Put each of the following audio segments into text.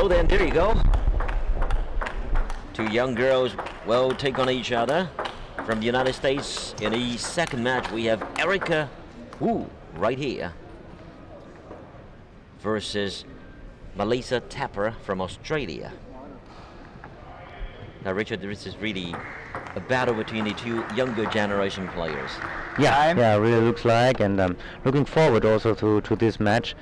So then, there you go. Two young girls will take on each other. From the United States, in the second match, we have Erica Wu right here versus Melissa Tapper from Australia. Now, Richard, this is really a battle between the two younger generation players. Yeah, really looks like, and I'm looking forward also to this match,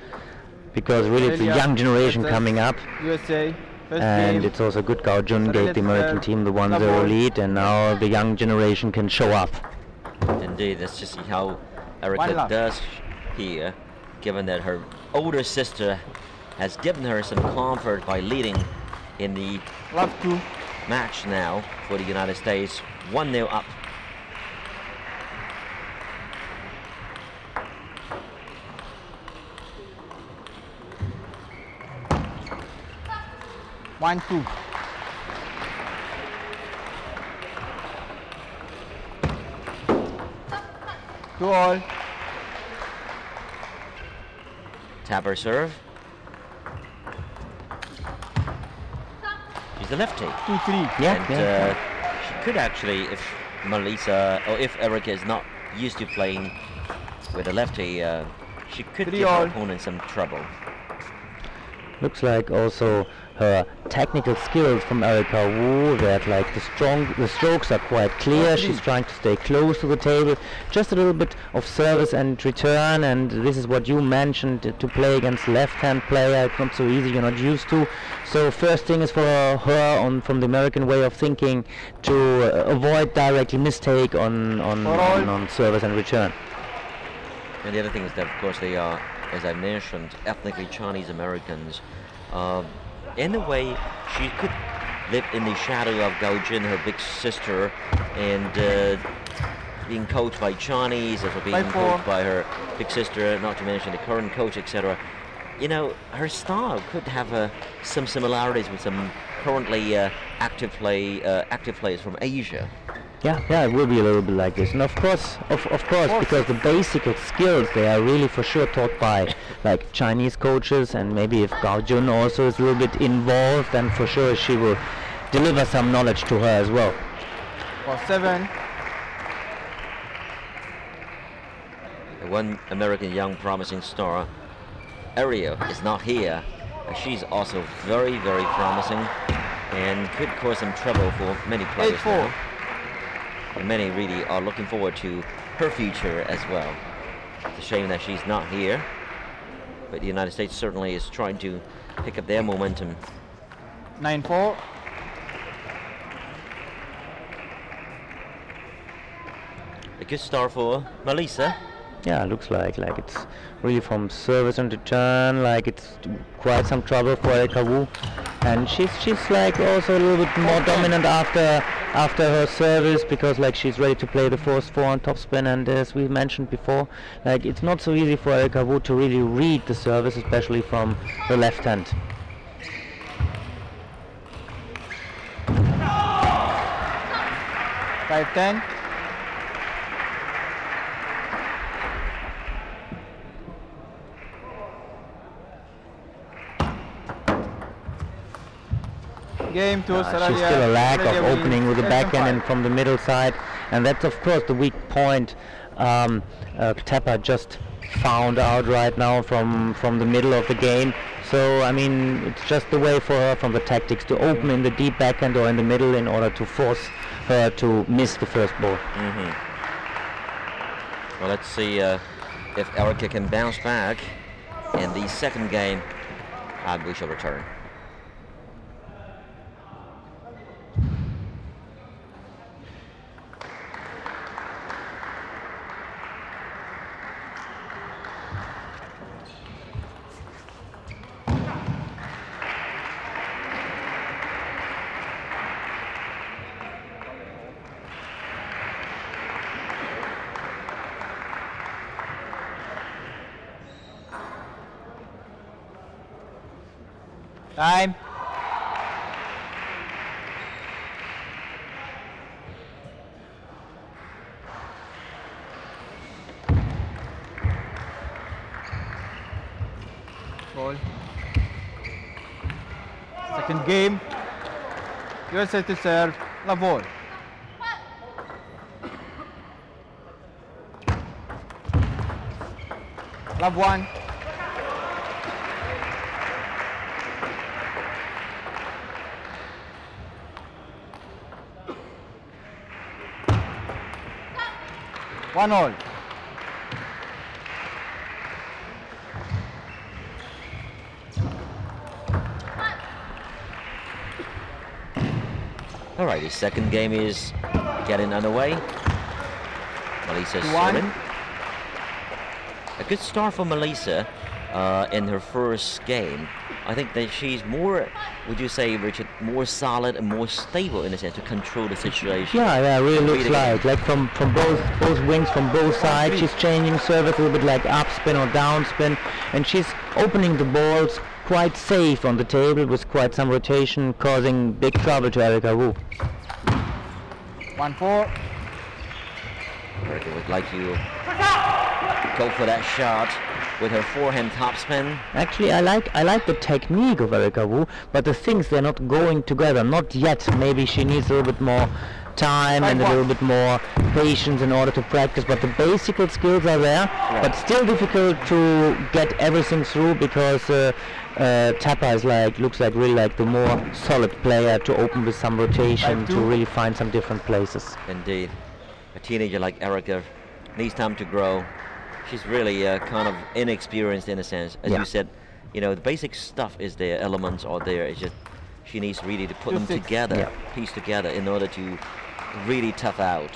because really it's a young generation coming up. USA. And it's also good Gao Jun gave the American team the 1-0 lead, and now the young generation can show up. Indeed, let's just see how Erica does here, given that her older sister has given her some comfort by leading in the match now for the United States, 1-0 up. One, two. Two all. Tapper serve. She's a lefty. 2-3. And she could actually, if Melissa or if Erica is not used to playing with a lefty, she could give her opponent some trouble. Looks like also her technical skills from Erica Wu, that like the strokes are quite clear. She's trying to stay close to the table, just a little bit of service and return, and this is what you mentioned, to play against left-hand player. It's not so easy, you're not used to. So first thing is for her from the American way of thinking to avoid directly mistake on service and return. And the other thing is that, of course, they are, as I mentioned, ethnically Chinese Americans. In a way, she could live in the shadow of Gao Jun, her big sister, and being coached by Chinese, as well being coached by her big sister, not to mention the current coach, etc. You know, her style could have some similarities with some currently active players from Asia. Yeah, it will be a little bit like this, and of course, because the basic skills they are really for sure taught by like Chinese coaches, and maybe if Gao Jun also is a little bit involved, then for sure she will deliver some knowledge to her as well. For 7. One American young promising star, Ariel, is not here. She's also very, very promising and could cause some trouble for many players now. And many really are looking forward to her future as well. It's a shame that she's not here, but the United States certainly is trying to pick up their momentum. 9-4. A good start for Melissa. Yeah, looks like it's really from service and return, like it's quite some trouble for Erica Wu, and she's like also a little bit more dominant after her service, because like she's ready to play the forced forehand topspin, and as we mentioned before, like it's not so easy for Erica Wu to really read the service, especially from the left hand. Five, 10. Game to Australia. She's still a lack of opening with the backhand and from the middle side, and that's of course the weak point Tapper just found out right now from the middle of the game. So I mean, it's just the way for her from the tactics to open in the deep backhand or in the middle in order to force her to miss the first ball. Well, let's see if Erica can bounce back in the second game, and we shall return. Time. Ball. Second game. USA to serve. Love all. Love 1. One all. All right, the second game is getting underway. Melissa 2-1. serving. A good start for Melissa in her first game. I think that she's more, would you say, Richard, more solid and more stable in a sense to control the situation. Yeah, really looks Read again. like from both wings, from both sides. She's changing service a little bit like up spin or down spin, and she's opening the balls quite safe on the table with quite some rotation, causing big trouble to Erica Wu. 1-4. Erica would like to go for that shot with her forehand topspin. Actually, I like the technique of Erica Wu, but the things, they're not going together, not yet. Maybe she needs a little bit more time and a little bit more patience in order to practice, but the basic skills are there, but still difficult to get everything through because Tapper is looks like really like the more solid player to open with some rotation, to really find some different places. Indeed. A teenager like Erica needs time to grow. She's really kind of inexperienced in a sense. As you said, you know, the basic stuff is there, elements are there. It's just she needs really to put them together, piece together in order to really tough out.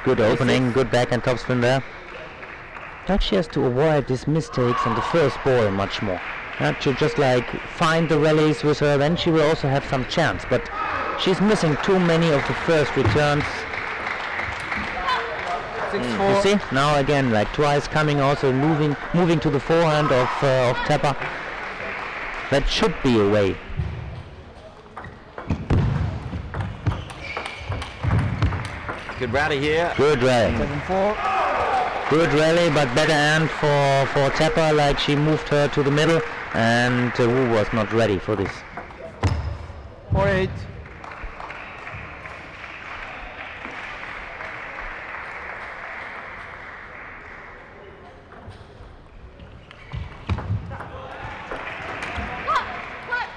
Good opening, good backhand topspin there. But she has to avoid these mistakes on the first ball much more. To just like find the rallies with her, then she will also have some chance. But she's missing too many of the first returns. 6-4. You see, now again, like twice coming, also moving to the forehand of Tapper. That should be a way. Good rally here. Good rally. 7-4. Good rally, but better end for Tapper, like she moved her to the middle, and Wu was not ready for this. 4-8.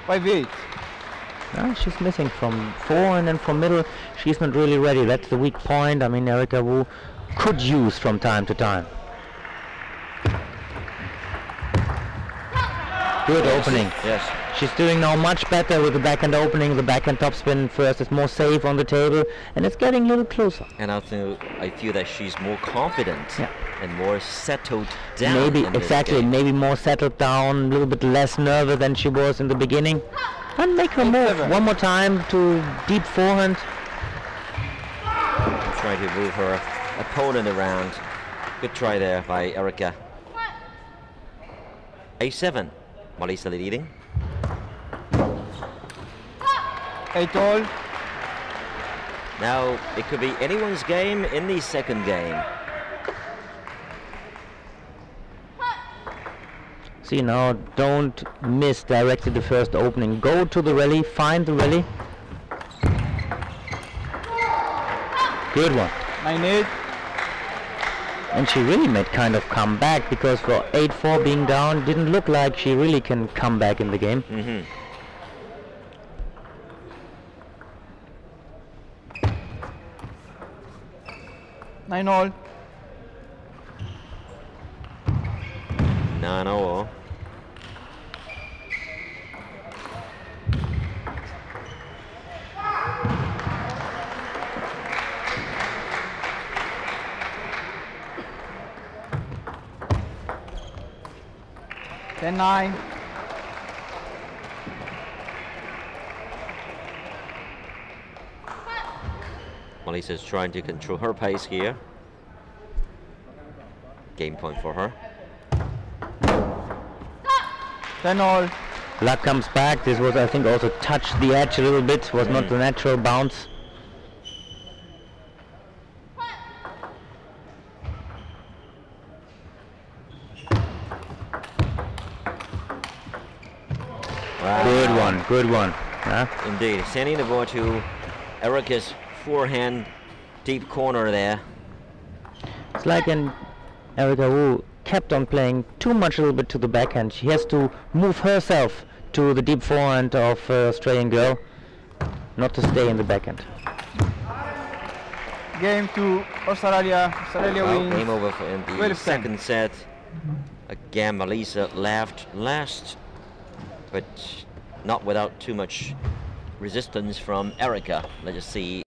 Five eight. She's missing from forehand and from middle. She's not really ready. That's the weak point. I mean, Erica Wu could use from time to time. Good opening. Yes. She's doing now much better with the backhand opening. The backhand topspin first is more safe on the table, and it's getting a little closer. And I feel that she's more confident and more settled down. Maybe, in this exactly, game. maybe more settled down, a little bit less nervous than she was in the beginning. And make her move one more time to deep forehand. Trying to move her opponent around. Good try there by Erica. A7. Melissa leading. 8 all. Now it could be anyone's game in the second game. See, now don't miss directly the first opening. Go to the rally, find the rally. Good one. 9-8. And she really made kind of come back, because for 8-4 being down, didn't look like she really can come back in the game. 9 all. 9-0. Then 9. Melissa's trying to control her pace here. Game point for her. 10 all. Luck comes back. This was, I think, also touched the edge a little bit. Was not the natural bounce. Wow. Good one. Huh? Indeed, sending the ball to Erica's forehand deep corner there. It's like Erica Wu kept on playing too much a little bit to the backhand. She has to move herself to the deep forehand of Australian girl, not to stay in the backhand. Game to Australia. Australia wins. Game over in the 12-10. second set. Again, Melissa left last, but not without too much resistance from Erica. Let's just see.